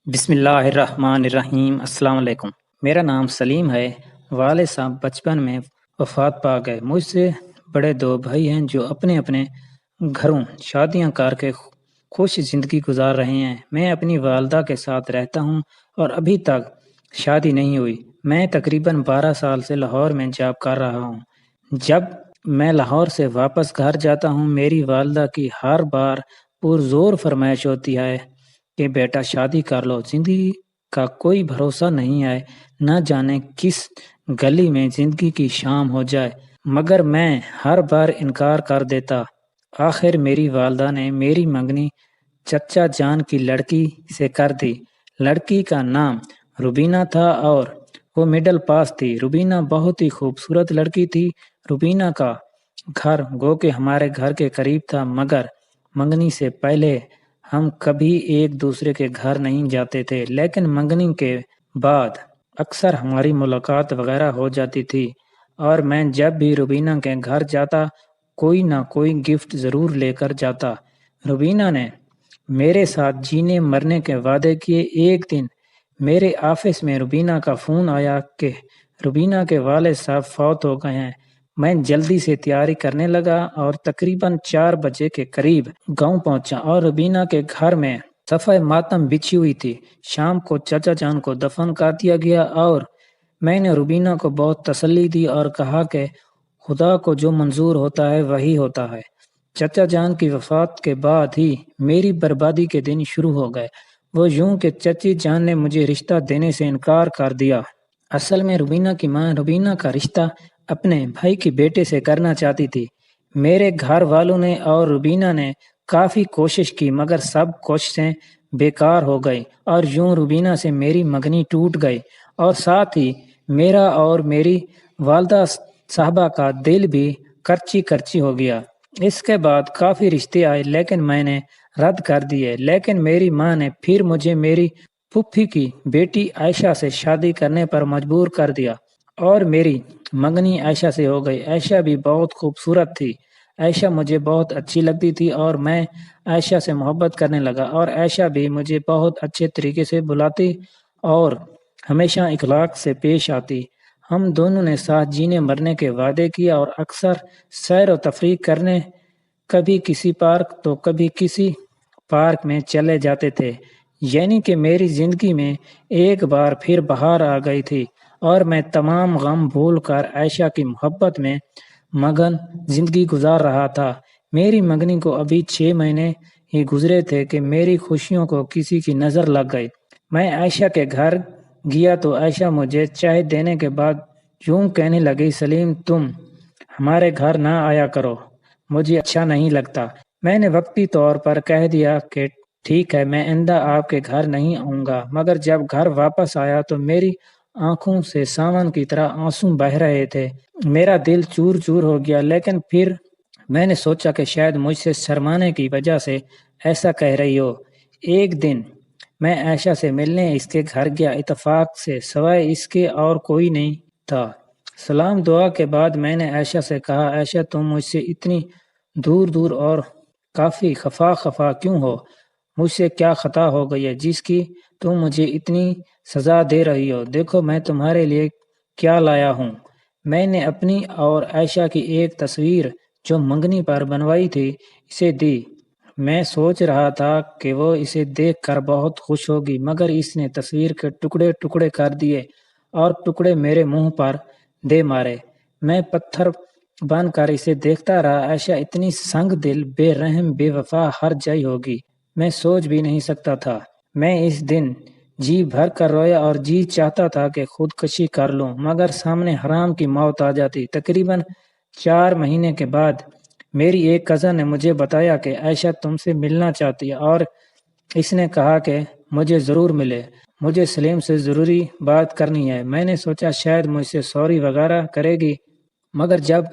بسم اللہ الرحمن الرحیم۔ السلام علیکم۔ میرا نام سلیم ہے۔ والد صاحب بچپن میں وفات پا گئے۔ مجھ سے بڑے دو بھائی ہیں جو اپنے اپنے گھروں شادیاں کر کے خوش زندگی گزار رہے ہیں۔ میں اپنی والدہ کے ساتھ رہتا ہوں اور ابھی تک شادی نہیں ہوئی۔ میں تقریباً 12 سال سے لاہور میں جاب کر رہا ہوں۔ جب میں لاہور سے واپس گھر جاتا ہوں میری والدہ کی ہر بار پرزور فرمائش ہوتی ہے کہ بیٹا شادی کر لو، زندگی کا کوئی بھروسہ نہیں ہے، نہ جانے کس گلی میں زندگی کی شام ہو جائے، مگر میں ہر بار انکار کر دیتا۔ آخر میری والدہ نے میری منگنی چچا جان کی لڑکی سے کر دی۔ لڑکی کا نام روبینہ تھا اور وہ مڈل پاس تھی۔ روبینہ بہت ہی خوبصورت لڑکی تھی۔ روبینہ کا گھر گو کہ ہمارے گھر کے قریب تھا، مگر منگنی سے پہلے ہم کبھی ایک دوسرے کے گھر نہیں جاتے تھے، لیکن منگنی کے بعد اکثر ہماری ملاقات وغیرہ ہو جاتی تھی، اور میں جب بھی روبینہ کے گھر جاتا کوئی نہ کوئی گفٹ ضرور لے کر جاتا۔ روبینہ نے میرے ساتھ جینے مرنے کے وعدے کیے۔ ایک دن میرے آفس میں روبینہ کا فون آیا کہ روبینہ کے والد صاحب فوت ہو گئے ہیں۔ میں جلدی سے تیاری کرنے لگا اور تقریباً 4 بجے کے قریب گاؤں پہنچا اور روبینہ کے گھر میں صفحہ ماتم بچھی ہوئی تھی۔ شام کو چچا جان کو دفن کر دیا گیا اور میں نے روبینہ کو بہت تسلی دی اور کہا کہ خدا کو جو منظور ہوتا ہے وہی ہوتا ہے۔ چچا جان کی وفات کے بعد ہی میری بربادی کے دن شروع ہو گئے۔ وہ یوں کہ چچی جان نے مجھے رشتہ دینے سے انکار کر دیا۔ اصل میں روبینہ کی ماں روبینہ کا رشتہ اپنے بھائی کے بیٹے سے کرنا چاہتی تھی۔ میرے گھر والوں نے اور روبینہ نے کافی کوشش کی، مگر سب کوششیں بیکار ہو گئی اور یوں روبینہ سے میری منگنی ٹوٹ گئی اور ساتھ ہی میرا اور میری والدہ صاحبہ کا دل بھی کرچی کرچی ہو گیا۔ اس کے بعد کافی رشتے آئے لیکن میں نے رد کر دیے، لیکن میری ماں نے پھر مجھے میری پھوپھی کی بیٹی عائشہ سے شادی کرنے پر مجبور کر دیا اور میری منگنی عائشہ سے ہو گئی۔ عائشہ بھی بہت خوبصورت تھی۔ عائشہ مجھے بہت اچھی لگتی تھی اور میں عائشہ سے محبت کرنے لگا اور عائشہ بھی مجھے بہت اچھے طریقے سے بلاتی اور ہمیشہ اخلاق سے پیش آتی۔ ہم دونوں نے ساتھ جینے مرنے کے وعدے کیے اور اکثر سیر و تفریح کرنے کبھی کسی پارک تو کبھی کسی پارک میں چلے جاتے تھے۔ یعنی کہ میری زندگی میں ایک بار پھر بہار آ گئی تھی اور میں تمام غم بھول کر عائشہ کی محبت میں مگن زندگی گزار رہا تھا۔ میری منگنی کو ابھی 6 مہینے ہی گزرے تھے کہ میری خوشیوں کو کسی کی نظر لگ گئی۔ میں عائشہ کے گھر گیا تو عائشہ مجھے چائے دینے کے بعد یوں کہنے لگی، سلیم تم ہمارے گھر نہ آیا کرو، مجھے اچھا نہیں لگتا۔ میں نے وقتی طور پر کہہ دیا کہ ٹھیک ہے، میں آئندہ آپ کے گھر نہیں آؤں گا، مگر جب گھر واپس آیا تو میری آنکھوں سے ساون کی طرح آنسو بہہ رہے تھے۔ میرا دل چور چور ہو گیا، لیکن پھر میں نے سوچا کہ شاید مجھ سے شرمانے کی وجہ سے ایسا کہہ رہی ہو۔ ایک دن میں عائشہ سے ملنے اس کے گھر گیا، اتفاق سے سوائے اس کے اور کوئی نہیں تھا۔ سلام دعا کے بعد میں نے عائشہ سے کہا، عائشہ تم مجھ سے اتنی دور دور اور کافی خفا کیوں ہو؟ مجھ سے کیا خطا ہو گئی ہے جس کی تم مجھے اتنی سزا دے رہی ہو؟ دیکھو میں تمہارے لیے کیا لایا ہوں۔ میں نے اپنی اور عائشہ کی ایک تصویر جو منگنی پر بنوائی تھی اسے دی۔ میں سوچ رہا تھا کہ وہ اسے دیکھ کر بہت خوش ہوگی، مگر اس نے تصویر کے ٹکڑے ٹکڑے کر دیے اور ٹکڑے میرے منہ پر دے مارے۔ میں پتھر بن کر اسے دیکھتا رہا۔ عائشہ اتنی سنگ دل، بے رحم، بے وفا ہر جائے ہوگی، میں سوچ بھی نہیں سکتا تھا۔ میں اس دن جی بھر کر رویا اور جی چاہتا تھا کہ خودکشی کر لوں، مگر سامنے حرام کی موت آ جاتی۔ تقریباً 4 مہینے کے بعد میری ایک کزن نے مجھے بتایا کہ عائشہ تم سے ملنا چاہتی ہے اور اس نے کہا کہ مجھے ضرور ملے، مجھے سلیم سے ضروری بات کرنی ہے۔ میں نے سوچا شاید مجھ سے سوری وغیرہ کرے گی، مگر جب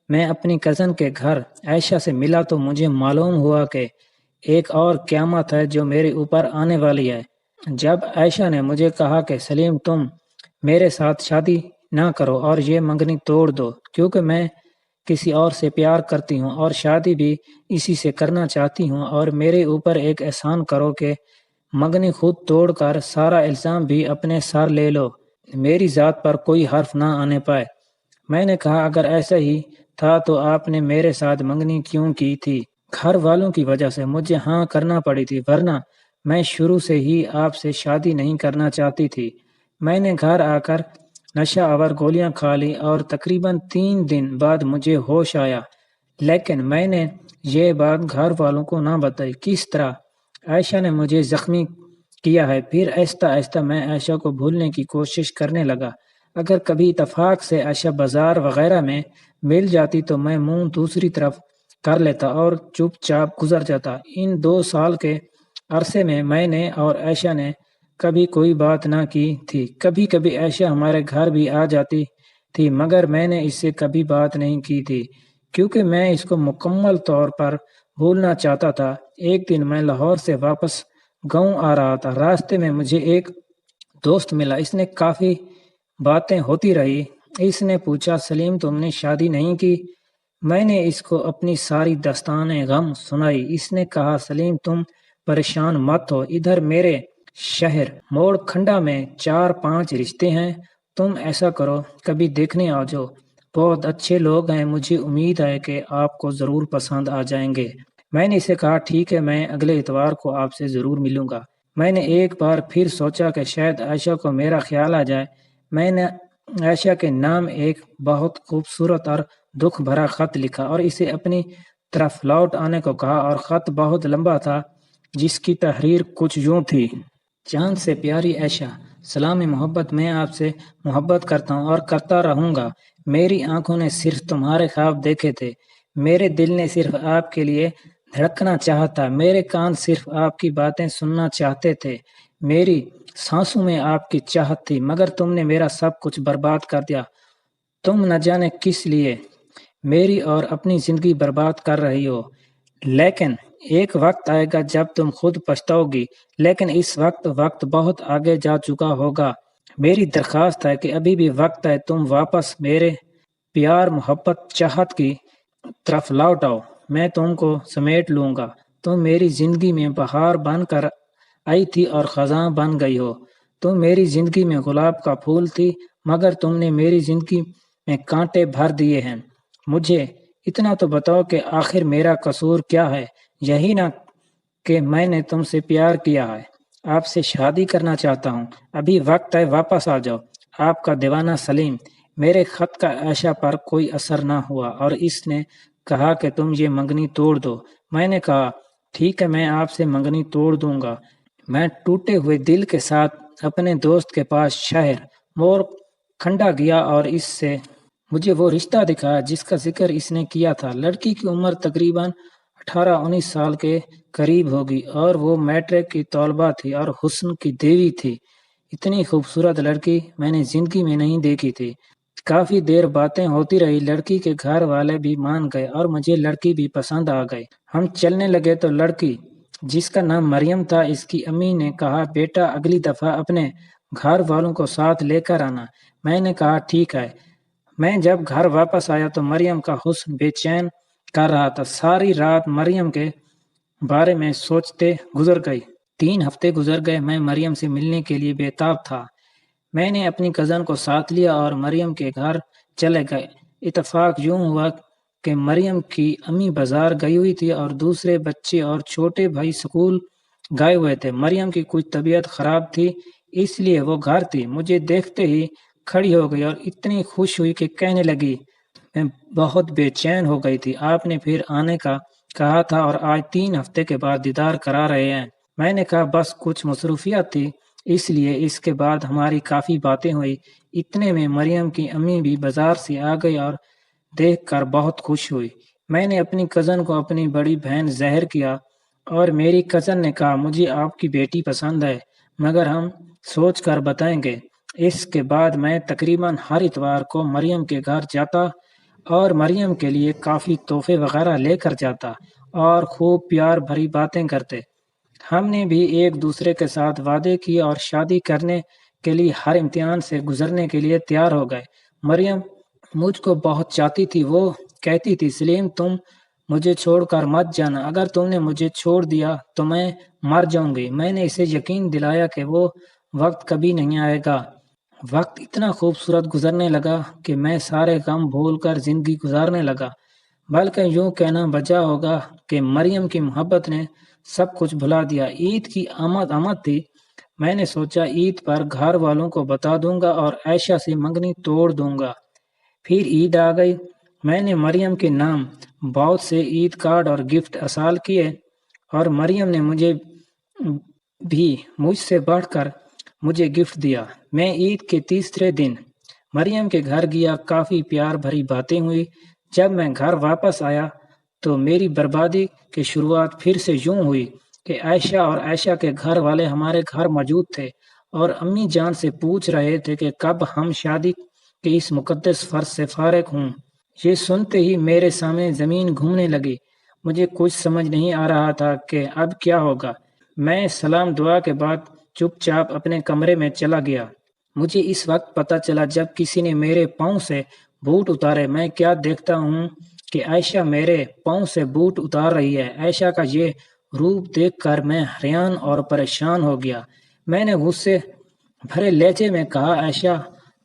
میں اپنی کزن کے گھر عائشہ سے ملا تو مجھے معلوم ہوا کہ ایک اور قیامت ہے جو میرے اوپر آنے والی ہے۔ جب عائشہ نے مجھے کہا کہ سلیم تم میرے ساتھ شادی نہ کرو اور یہ منگنی توڑ دو، کیونکہ میں کسی اور سے پیار کرتی ہوں اور شادی بھی اسی سے کرنا چاہتی ہوں، اور میرے اوپر ایک احسان کرو کہ منگنی خود توڑ کر سارا الزام بھی اپنے سر لے لو، میری ذات پر کوئی حرف نہ آنے پائے۔ میں نے کہا اگر ایسا ہی تھا تو آپ نے میرے ساتھ منگنی کیوں کی تھی؟ گھر والوں کی وجہ سے مجھے ہاں کرنا پڑی تھی، ورنہ میں شروع سے ہی آپ سے شادی نہیں کرنا چاہتی تھی۔ میں نے گھر آ کر نشہ آور گولیاں کھا لی اور تقریباً 3 دن بعد مجھے ہوش آیا، لیکن میں نے یہ بات گھر والوں کو نہ بتائی۔ کس طرح عائشہ نے مجھے زخمی کیا ہے۔ پھر آہستہ آہستہ میں عائشہ کو بھولنے کی کوشش کرنے لگا۔ اگر کبھی اتفاق سے عائشہ بازار وغیرہ میں مل جاتی تو میں منہ دوسری طرف کر لیتا اور چپ چاپ گزر جاتا۔ ان 2 سال کے عرصے میں نے اور عائشہ نے کبھی کوئی بات نہ کی تھی۔ کبھی کبھی عائشہ ہمارے گھر بھی آ جاتی تھی، مگر میں نے اس سے کبھی بات نہیں کی تھی کیونکہ میں اس کو مکمل طور پر بھولنا چاہتا تھا۔ ایک دن میں لاہور سے واپس گاؤں آ رہا تھا۔ راستے میں مجھے ایک دوست ملا، اس نے کافی باتیں ہوتی رہی۔ اس نے پوچھا سلیم تم نے شادی نہیں کی؟ میں نے اس کو اپنی ساری داستان غم سنائی۔ اس نے کہا سلیم تم پریشان مت ہو، ادھر میرے شہر موڑ کھنڈا میں 4-5 رشتے ہیں، تم ایسا کرو کبھی دیکھنے آ جاؤ، بہت اچھے لوگ ہیں، مجھے امید ہے کہ آپ کو ضرور پسند آ جائیں گے۔ میں نے اسے کہا ٹھیک ہے، میں اگلے اتوار کو آپ سے ضرور ملوں گا۔ میں نے ایک بار پھر سوچا کہ شاید عائشہ کو میرا خیال آ جائے۔ میں نے عائشہ کے نام ایک بہت خوبصورت اور دکھ بھرا خط لکھا اور اسے اپنی طرف لوٹ آنے کو کہا، اور خط بہت لمبا تھا جس کی تحریر کچھ یوں تھی: چاند سے پیاری عائشہ، سلام محبت، میں آپ سے محبت کرتا ہوں اور کرتا رہوں گا۔ میری آنکھوں نے صرف تمہارے خواب دیکھے تھے، میرے دل نے صرف آپ کے لیے دھڑکنا چاہتا، میرے کان صرف آپ کی باتیں سننا چاہتے تھے، میری سانسوں میں آپ کی چاہت تھی، مگر تم نے میرا سب کچھ برباد کر دیا۔ تم نہ جانے کس لیے میری اور اپنی زندگی برباد کر رہی ہو، لیکن ایک وقت آئے گا جب تم خود پچھتاؤ گی، لیکن اس وقت بہت آگے جا چکا ہوگا۔ میری درخواست ہے کہ ابھی بھی وقت ہے، تم واپس میرے پیار، محبت، چاہت کی طرف لوٹ آؤ، میں تم کو سمیٹ لوں گا۔ تم میری زندگی میں بہار بن کر آئی تھی اور خزاں بن گئی ہو، تم میری زندگی میں گلاب کا پھول تھی، مگر تم نے میری زندگی میں کانٹے بھر دیے ہیں۔ مجھے اتنا تو بتاؤ کہ آخر میرا قصور کیا ہے؟ یہی نہ کہ میں نے تم سے پیار کیا ہے، آپ سے شادی کرنا چاہتا ہوں، ابھی وقت ہے، واپس آ جاؤ۔ آپ کا دیوانہ سلیم۔ میرے خط کا عائشہ پر کوئی اثر نہ ہوا اور اس نے کہا کہ تم یہ منگنی توڑ دو۔ میں نے کہا ٹھیک ہے، میں آپ سے منگنی توڑ دوں گا۔ میں ٹوٹے ہوئے دل کے ساتھ اپنے دوست کے پاس شہر موڑ کھنڈا گیا اور اس سے مجھے وہ رشتہ دکھایا جس کا ذکر اس نے کیا تھا۔ لڑکی کی عمر تقریباً 18-19 سال کے قریب ہوگی اور وہ میٹرک کی طالبہ تھی اور حسن کی دیوی تھی۔ اتنی خوبصورت لڑکی میں نے زندگی میں نہیں دیکھی تھی۔ کافی دیر باتیں ہوتی رہی، لڑکی کے گھر والے بھی مان گئے اور مجھے لڑکی بھی پسند آ گئی۔ ہم چلنے لگے تو لڑکی جس کا نام مریم تھا، اس کی امی نے کہا بیٹا اگلی دفعہ اپنے گھر والوں کو ساتھ لے کر آنا۔ میں نے کہا ٹھیک ہے۔ میں جب گھر واپس آیا تو مریم کا حسن بے چین کر رہا تھا۔ ساری رات مریم کے بارے میں سوچتے گزر گئی۔ 3 ہفتے گزر گئے، میں مریم سے ملنے کے لیے بے تاب تھا۔ میں نے اپنی کزن کو ساتھ لیا اور مریم کے گھر چلے گئے۔ اتفاق یوں ہوا کہ مریم کی امی بازار گئی ہوئی تھی اور دوسرے بچے اور چھوٹے بھائی سکول گئے ہوئے تھے۔ مریم کی کچھ طبیعت خراب تھی، اس لیے وہ گھر تھی۔ مجھے دیکھتے ہی کھڑی ہو گئی اور اتنی خوش ہوئی کہ کہنے لگی میں بہت بے چین ہو گئی تھی، آپ نے پھر آنے کا کہا تھا اور آج 3 ہفتے کے بعد دیدار کرا رہے ہیں۔ میں نے کہا بس کچھ مصروفیت تھی، اس لیے اس کے بعد ہماری کافی باتیں ہوئی۔ اتنے میں مریم کی امی بھی بازار سے آ گئی اور دیکھ کر بہت خوش ہوئی۔ میں نے اپنی کزن کو اپنی بڑی بہن ظاہر کیا اور میری کزن نے کہا مجھے آپ کی بیٹی پسند ہے، مگر ہم سوچ کر بتائیں گے۔ اس کے بعد میں تقریباً ہر اتوار کو مریم کے گھر جاتا اور مریم کے لیے کافی تحفے وغیرہ لے کر جاتا اور خوب پیار بھری باتیں کرتے۔ ہم نے بھی ایک دوسرے کے ساتھ وعدے کیے اور شادی کرنے کے لیے ہر امتحان سے گزرنے کے لیے تیار ہو گئے۔ مریم مجھ کو بہت چاہتی تھی، وہ کہتی تھی سلیم تم مجھے چھوڑ کر مت جانا، اگر تم نے مجھے چھوڑ دیا تو میں مر جاؤں گی۔ میں نے اسے یقین دلایا کہ وہ وقت کبھی نہیں آئے گا۔ وقت اتنا خوبصورت گزرنے لگا کہ میں سارے غم بھول کر زندگی گزارنے لگا، بلکہ یوں کہنا بجا ہوگا کہ مریم کی محبت نے سب کچھ بھلا دیا۔ عید کی آمد تھی، میں نے سوچا عید پر گھر والوں کو بتا دوں گا اور عائشہ سے منگنی توڑ دوں گا۔ پھر عید آ گئی، میں نے مریم کے نام بہت سے عید کارڈ اور گفٹ ارسال کیے اور مریم نے بھی مجھ سے بڑھ کر مجھے گفٹ دیا۔ میں عید کے تیسرے دن مریم کے گھر گیا، کافی پیار بھری باتیں ہوئی۔ جب میں گھر واپس آیا تو میری بربادی کی شروعات پھر سے یوں ہوئی کہ عائشہ اور عائشہ کے گھر والے ہمارے گھر موجود تھے اور امی جان سے پوچھ رہے تھے کہ کب ہم شادی کے اس مقدس فرض سے فارغ ہوں۔ یہ سنتے ہی میرے سامنے زمین گھومنے لگی، مجھے کچھ سمجھ نہیں آ رہا تھا کہ اب کیا ہوگا۔ میں سلام دعا کے بعد چپ چاپ اپنے کمرے میں چلا گیا۔ مجھے اس وقت پتہ چلا جب کسی نے میرے پاؤں سے بوٹ اتارے۔ میں کیا دیکھتا ہوں کہ عائشہ میرے پاؤں سے بوٹ اتار رہی ہے۔ عائشہ کا یہ روپ دیکھ کر میں حیران اور پریشان ہو گیا۔ میں نے غصے بھرے لہجے میں کہا، عائشہ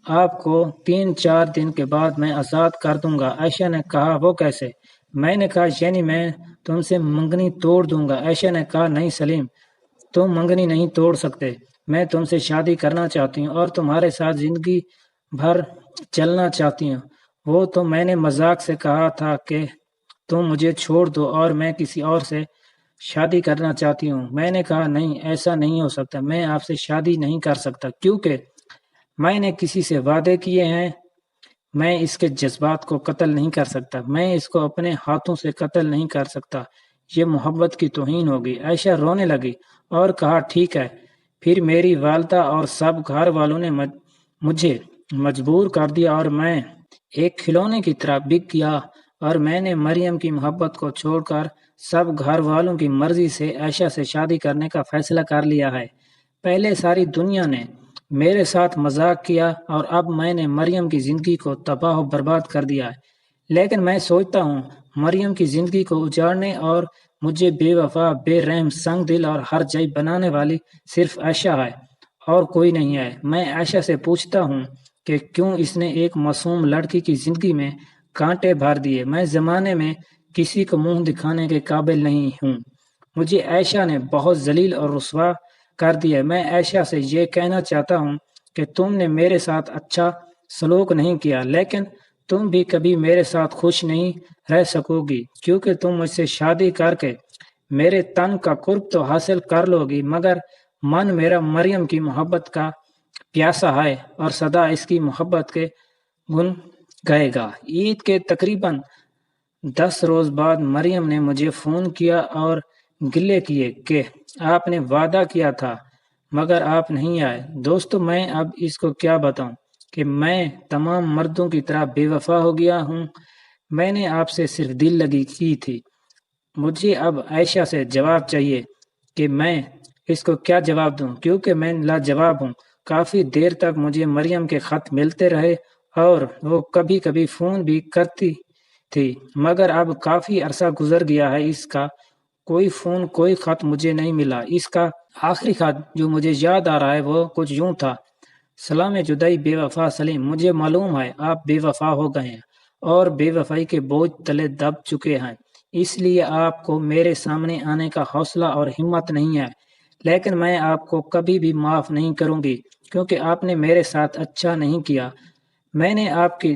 آپ کو 3-4 دن کے بعد میں آزاد کر دوں گا۔ عائشہ نے کہا، وہ کیسے؟ میں نے کہا، یعنی میں تم سے منگنی توڑ دوں گا۔ عائشہ نے کہا، نہیں سلیم، تم منگنی نہیں توڑ سکتے۔ میں تم سے شادی کرنا چاہتی ہوں اور تمہارے ساتھ زندگی بھر چلنا چاہتی ہوں۔ وہ تو میں نے مذاق سے کہا تھا کہ تم مجھے چھوڑ دو اور میں کسی اور سے شادی کرنا چاہتی ہوں۔ میں نے کہا، نہیں، ایسا نہیں ہو سکتا، میں آپ سے شادی نہیں کر سکتا کیونکہ میں نے کسی سے وعدے کیے ہیں۔ میں اس کے جذبات کو قتل نہیں کر سکتا، میں اس کو اپنے ہاتھوں سے قتل نہیں کر سکتا، یہ محبت کی توہین ہوگی۔ عائشہ رونے لگی اور کہا، ٹھیک ہے۔ پھر میری والدہ اور سب گھر والوں نے مجھے مجبور کر دیا اور میں ایک کھلونے کی طرح بک گیا اور میں نے مریم کی محبت کو چھوڑ کر سب گھر والوں کی مرضی سے عائشہ سے شادی کرنے کا فیصلہ کر لیا ہے۔ پہلے ساری دنیا نے میرے ساتھ مذاق کیا اور اب میں نے مریم کی زندگی کو تباہ و برباد کر دیا ہے، لیکن میں سوچتا ہوں مریم کی زندگی کو اجاڑنے اور مجھے بے وفا، بے رحم، سنگ دل اور ہر جائی بنانے والی صرف عائشہ ہے اور کوئی نہیں ہے۔ میں عائشہ سے پوچھتا ہوں کہ کیوں اس نے ایک معصوم لڑکی کی زندگی میں کانٹے بھر دیے۔ میں زمانے میں کسی کو منہ دکھانے کے قابل نہیں ہوں۔ مجھے عائشہ نے بہت ذلیل اور رسوا کر دیا۔ میں عائشہ سے یہ کہنا چاہتا ہوں کہ تم نے میرے ساتھ اچھا سلوک نہیں کیا، لیکن تم بھی کبھی میرے ساتھ خوش نہیں رہ سکو گی کیونکہ تم مجھ سے شادی کر کے میرے تن کا قرب تو حاصل کر لو گی، مگر من میرا مریم کی محبت کا پیاسا ہے اور سدا اس کی محبت کے گن گائے گا۔ عید کے تقریباً 10 روز بعد مریم نے مجھے فون کیا اور گلے کیے کہ آپ نے وعدہ کیا تھا مگر آپ نہیں آئے۔ دوستو، میں اب اس کو کیا بتاؤں کہ میں تمام مردوں کی طرح بے وفا ہو گیا ہوں۔ میں نے آپ سے صرف دل لگی کی تھی۔ مجھے اب عائشہ سے جواب چاہیے کہ میں اس کو کیا جواب دوں کیونکہ میں لاجواب ہوں۔ کافی دیر تک مجھے مریم کے خط ملتے رہے اور وہ کبھی کبھی فون بھی کرتی تھی، مگر اب کافی عرصہ گزر گیا ہے، اس کا کوئی فون، کوئی خط مجھے نہیں ملا۔ اس کا آخری خط جو مجھے یاد آ رہا ہے وہ کچھ یوں تھا، سلام جدائی بے وفا سلیم، مجھے معلوم ہے آپ بے وفا ہو گئے ہیں اور بے وفائی کے بوجھ تلے دب چکے ہیں، اس لیے آپ کو میرے سامنے آنے کا حوصلہ اور ہمت نہیں ہے، لیکن میں آپ کو کبھی بھی معاف نہیں کروں گی کیونکہ آپ نے میرے ساتھ اچھا نہیں کیا۔ میں نے آپ کی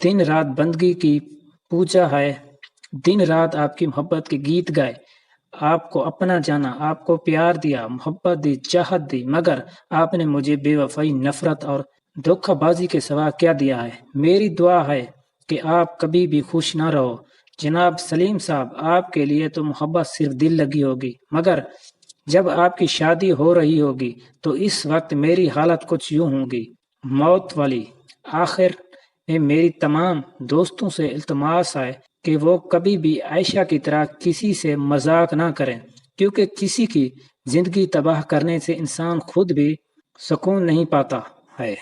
دن رات بندگی کی، پوجا ہے، دن رات آپ کی محبت کے گیت گائے، آپ کو اپنا جانا، آپ کو پیار دیا، محبت دی، چاہت دی، مگر آپ نے مجھے بے وفائی، نفرت اور دھوکہ بازی کے سوا کیا دیا ہے۔ میری دعا ہے کہ آپ کبھی بھی خوش نہ رہو۔ جناب سلیم صاحب، آپ کے لیے تو محبت صرف دل لگی ہوگی، مگر جب آپ کی شادی ہو رہی ہوگی تو اس وقت میری حالت کچھ یوں ہوگی، موت والی۔ آخر میں میری تمام دوستوں سے التماس ہے کہ وہ کبھی بھی عائشہ کی طرح کسی سے مذاق نہ کریں کیونکہ کسی کی زندگی تباہ کرنے سے انسان خود بھی سکون نہیں پاتا ہے۔